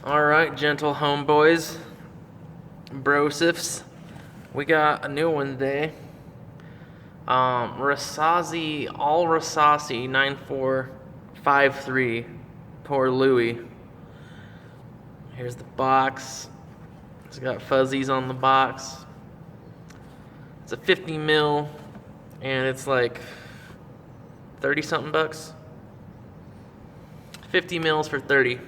Alright, gentle homeboys, brosifs, we got a new one today. Rasasi, Al Rasasi 9453, POUR LUI. Here's the box. It's got fuzzies on the box. It's a 50 mil, and it's like 30 something bucks. 50 mils for 30.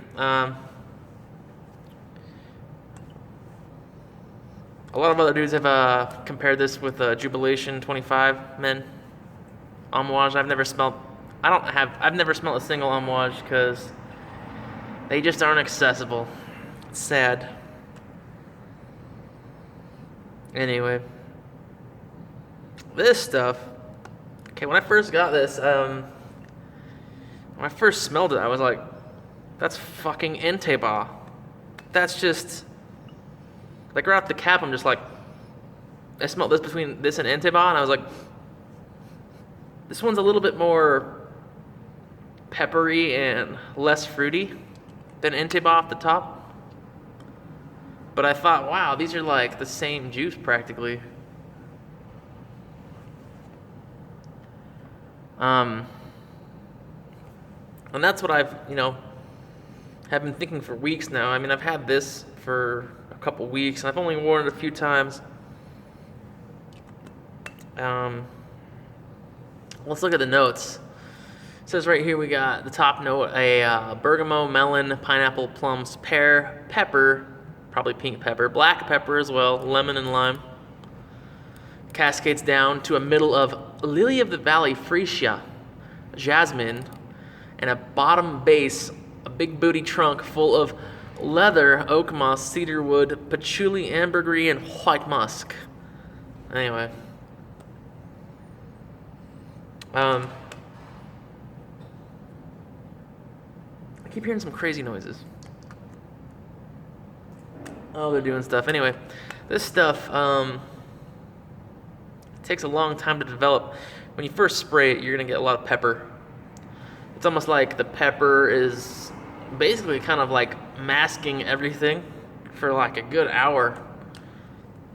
A lot of other dudes have compared this with Jubilation 25 men Amouage. I've never smelled a single Amouage because they just aren't accessible. It's sad. Anyway, this stuff. Okay, when I first got this, when I first smelled it, I was like, "That's fucking Entebaa." That's just. Like right off the cap, I'm just like, I smelled this between this and Entebaa, and I was like, this one's a little bit more peppery and less fruity than Entebaa off the top. But I thought, wow, these are like the same juice practically. And that's what I've have been thinking for weeks now. I mean, I've had this for a couple weeks, and I've only worn it a few times. Let's look at the notes. It says right here we got the top note, a bergamot, melon, pineapple, plums, pear, pepper, probably pink pepper, black pepper as well, lemon and lime. Cascades down to a middle of lily of the valley, freesia, jasmine, and a bottom base, a big booty trunk full of leather, oak moss, cedar wood, patchouli, ambergris, and white musk. Anyway. I keep hearing some crazy noises. Oh, they're doing stuff. Anyway, this stuff takes a long time to develop. When you first spray it, you're going to get a lot of pepper. It's almost like the pepper is basically kind of like masking everything for like a good hour.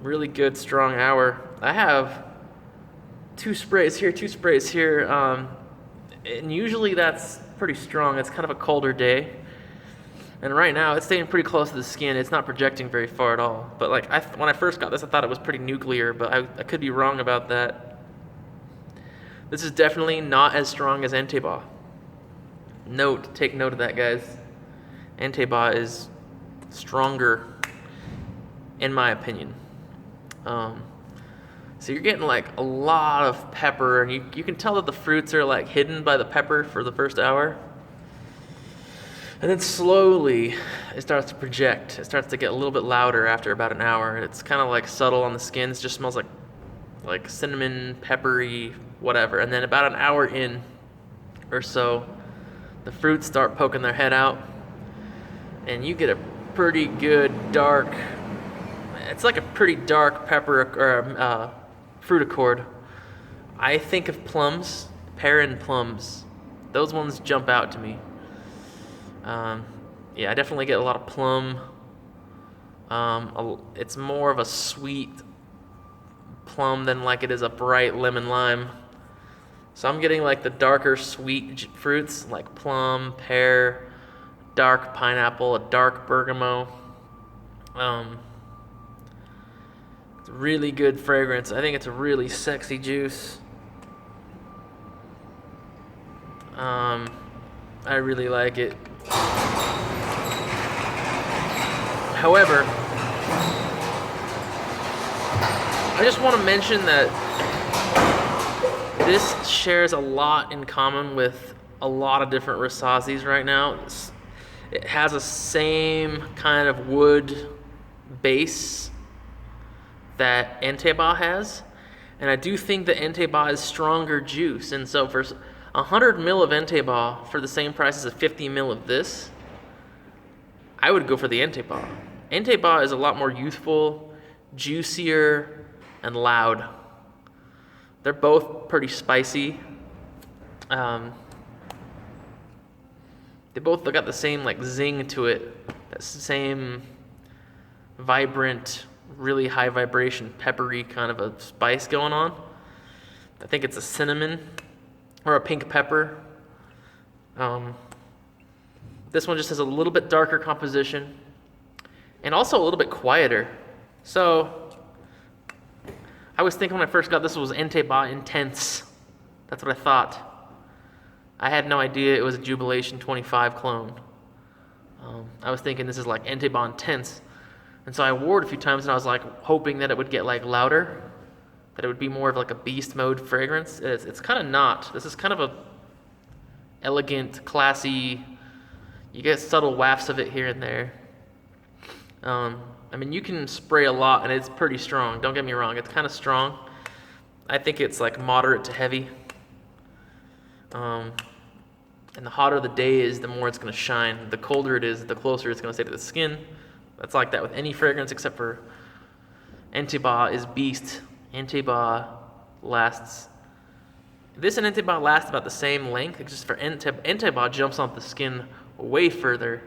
Really good, strong hour. I have two sprays here, and usually that's pretty strong. It's kind of a colder day. And right now, it's staying pretty close to the skin. It's not projecting very far at all. But like when I first got this, I thought it was pretty nuclear, but I could be wrong about that. This is definitely not as strong as Entebaa. Take note of that, guys. Entebaa is stronger, in my opinion. So you're getting like a lot of pepper, and you can tell that the fruits are like hidden by the pepper for the first hour. And then slowly it starts to project. It starts to get a little bit louder after about an hour. It's kind of like subtle on the skin. It just smells like cinnamon, peppery, whatever. And then about an hour in or so, the fruits start poking their head out, and you get a pretty good dark. It's like a pretty dark pepper or fruit accord. I think of plums, pear and plums. Those ones jump out to me. Yeah, I definitely get a lot of plum. It's more of a sweet plum than like it is a bright lemon lime. So I'm getting like the darker sweet fruits like plum, pear, dark pineapple, a dark bergamot. It's a really good fragrance. I think it's a really sexy juice. I really like it. However, I just want to mention that this shares a lot in common with a lot of different Rasasis right now. It has a same kind of wood base that Entebaa has, and I do think that Entebaa is stronger juice. And so for 100 mil of Entebaa for the same price as a 50 mil of this, I would go for the Entebaa. Entebaa is a lot more youthful, juicier, and loud. They're both pretty spicy. They both got the same like zing to it. that same vibrant, really high vibration, peppery kind of a spice going on. I think it's a cinnamon or a pink pepper. This one just has a little bit darker composition and also a little bit quieter. So I was thinking when I first got this was Entebaa Intense. That's what I thought. I had no idea it was a Jubilation 25 clone. I was thinking this is like Entebaa Intense. And so I wore it a few times and I was like hoping that it would get like louder, that it would be more of like a beast mode fragrance. It's kind of not. This is kind of a elegant, classy, you get subtle wafts of it here and there. I mean, you can spray a lot and it's pretty strong. Don't get me wrong, it's kind of strong. I think it's like moderate to heavy. And the hotter the day is, the more it's going to shine. The colder it is, the closer it's going to stay to the skin. That's like that with any fragrance except for Entebaa is beast. Entebaa lasts. This and Entebaa last about the same length. It's just for Entebaa jumps off the skin way further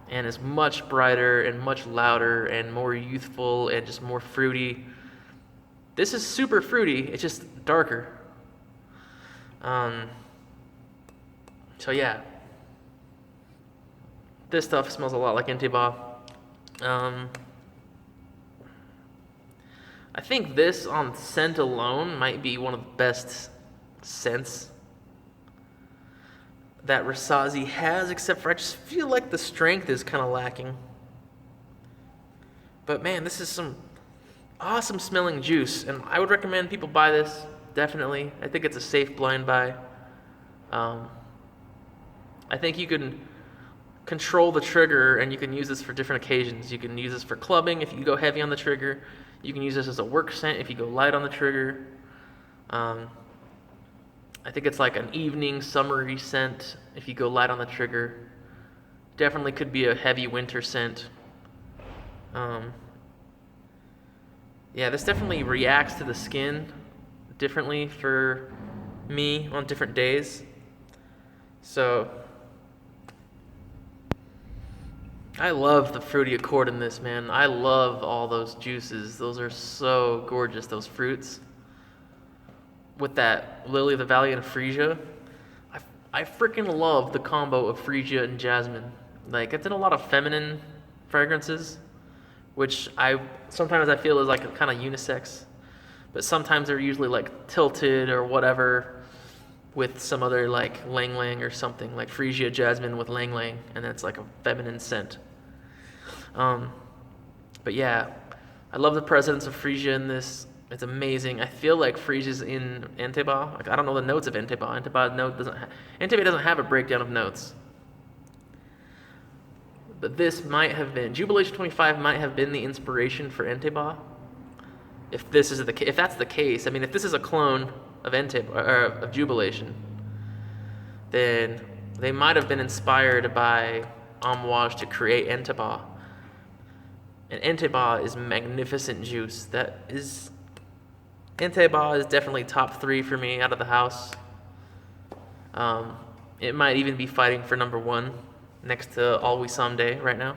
and is much brighter and much louder and more youthful and just more fruity. This is super fruity. It's just darker. So yeah, this stuff smells a lot like Entebaa. I think this on scent alone might be one of the best scents that Rasasi has, except for I just feel like the strength is kind of lacking. But man, this is some awesome smelling juice, and I would recommend people buy this, definitely. I think it's a safe blind buy. I think you can control the trigger and you can use this for different occasions. You can use this for clubbing if you go heavy on the trigger. You can use this as a work scent if you go light on the trigger. I think it's like an evening summery scent if you go light on the trigger. Definitely could be a heavy winter scent. Yeah, this definitely reacts to the skin differently for me on different days. So I love the fruity accord in this, man. I love all those juices. Those are so gorgeous, those fruits. With that lily of the valley and freesia. I freaking love the combo of freesia and jasmine. Like, it's in a lot of feminine fragrances, which sometimes I feel is like kind of unisex, but sometimes they're usually like tilted or whatever with some other like lang lang or something, like freesia jasmine with lang lang, and that's like a feminine scent. But yeah, I love the presence of freesia in this. It's amazing. I feel like freesia's in Entebaa. Like, I don't know the notes of Entebaa. Entebaa doesn't have a breakdown of notes. But this might have been, Jubilation 25 might have been the inspiration for Entebaa. If that's the case, I mean, if this is a clone of of Jubilation, then they might have been inspired by Amouage to create Entebaa. And Entebaa is magnificent juice. Entebaa is definitely top 3 for me out of the house. It might even be fighting for number 1 next to All We Someday right now.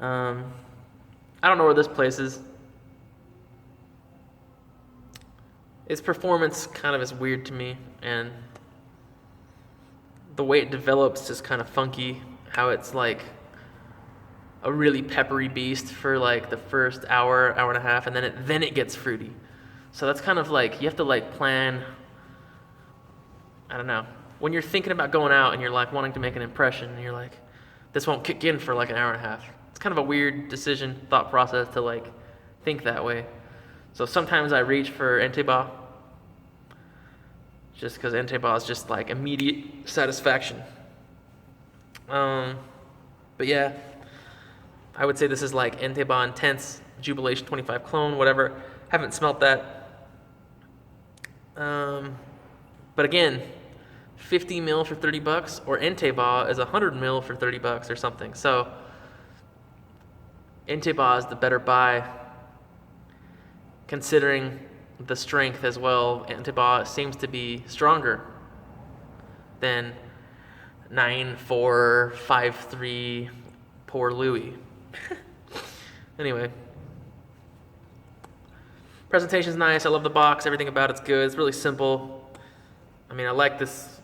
I don't know where this places. Its performance kind of is weird to me, and the way it develops is kind of funky. How it's like a really peppery beast for like the first hour and a half, and then it gets fruity. So that's kind of like, you have to like plan, I don't know, when you're thinking about going out and you're like wanting to make an impression, and you're like, this won't kick in for like an hour and a half. It's kind of a weird thought process to like think that way. So sometimes I reach for Entebaa, just because Entebaa is just like immediate satisfaction. But yeah, I would say this is like Entebaa Intense, Jubilation 25 clone, whatever. Haven't smelt that. But again, 50 mil for $30, or Entebaa is 100 mil for $30 or something. So Entebaa is the better buy, considering the strength as well. Entebaa seems to be stronger than 9.4, 5.3 POUR LUI. Anyway. Presentation's nice. I love the box. Everything about it's good. It's really simple. I mean, I like this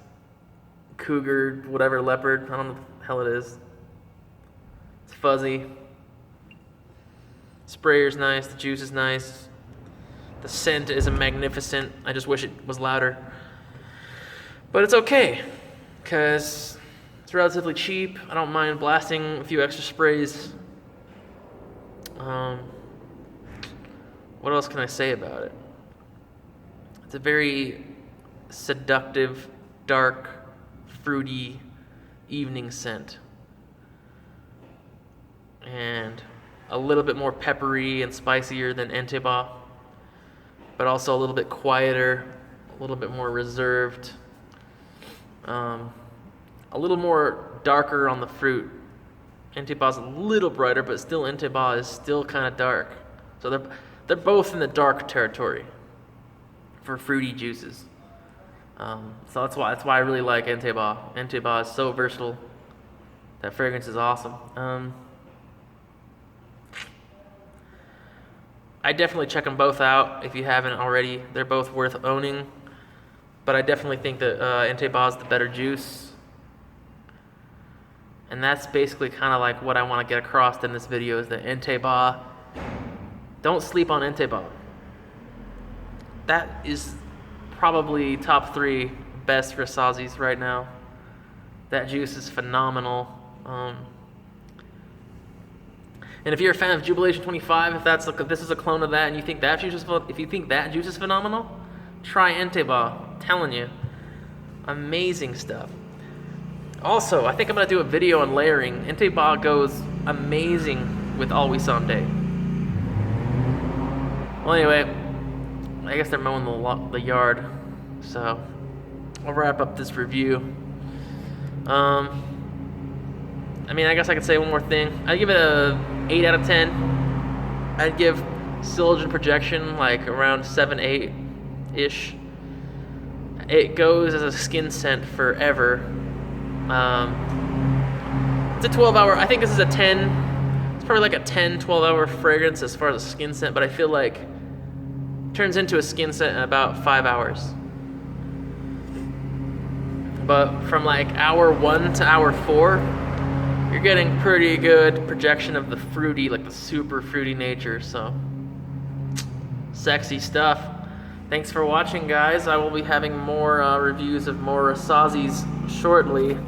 cougar, whatever, leopard. I don't know what the hell it is. It's fuzzy. Sprayer's nice. The juice is nice. The scent is magnificent. I just wish it was louder. But it's okay, because it's relatively cheap. I don't mind blasting a few extra sprays. What else can I say about it? It's a very seductive, dark, fruity evening scent. And a little bit more peppery and spicier than Entebaa, but also a little bit quieter, a little bit more reserved, a little more darker on the fruit. Entebaa's a little brighter, but still Entebaa is still kind of dark. So they're both in the dark territory for fruity juices. So that's why I really like Entebaa. Entebaa is so versatile. That fragrance is awesome. I definitely check them both out if you haven't already. They're both worth owning, but I definitely think that Entebaa is the better juice. And that's basically kind of like what I want to get across in this video, is that Entebaa, don't sleep on Entebaa. That is probably top 3 best Rasasis right now. That juice is phenomenal. And if you're a fan of Jubilation 25, if this is a clone of that, and you think that juice is phenomenal, try Entebaa. I'm telling you, amazing stuff. Also, I think I'm gonna do a video on layering. Entebaa goes amazing with All We Someday. Well, anyway, I guess they're mowing the yard, so I'll wrap up this review. I mean, I guess I could say one more thing. I'd give it a 8 out of 10. I'd give Syllogen Projection like around 7, 8-ish. It goes as a skin scent forever. It's a 12-hour, I think this is a 10, it's probably like a 10, 12-hour fragrance as far as a skin scent, but I feel like it turns into a skin scent in about 5 hours. But from like hour 1 to hour 4, you're getting pretty good projection of the fruity, like the super fruity nature, so sexy stuff. Thanks for watching, guys. I will be having more reviews of more Rasasis shortly.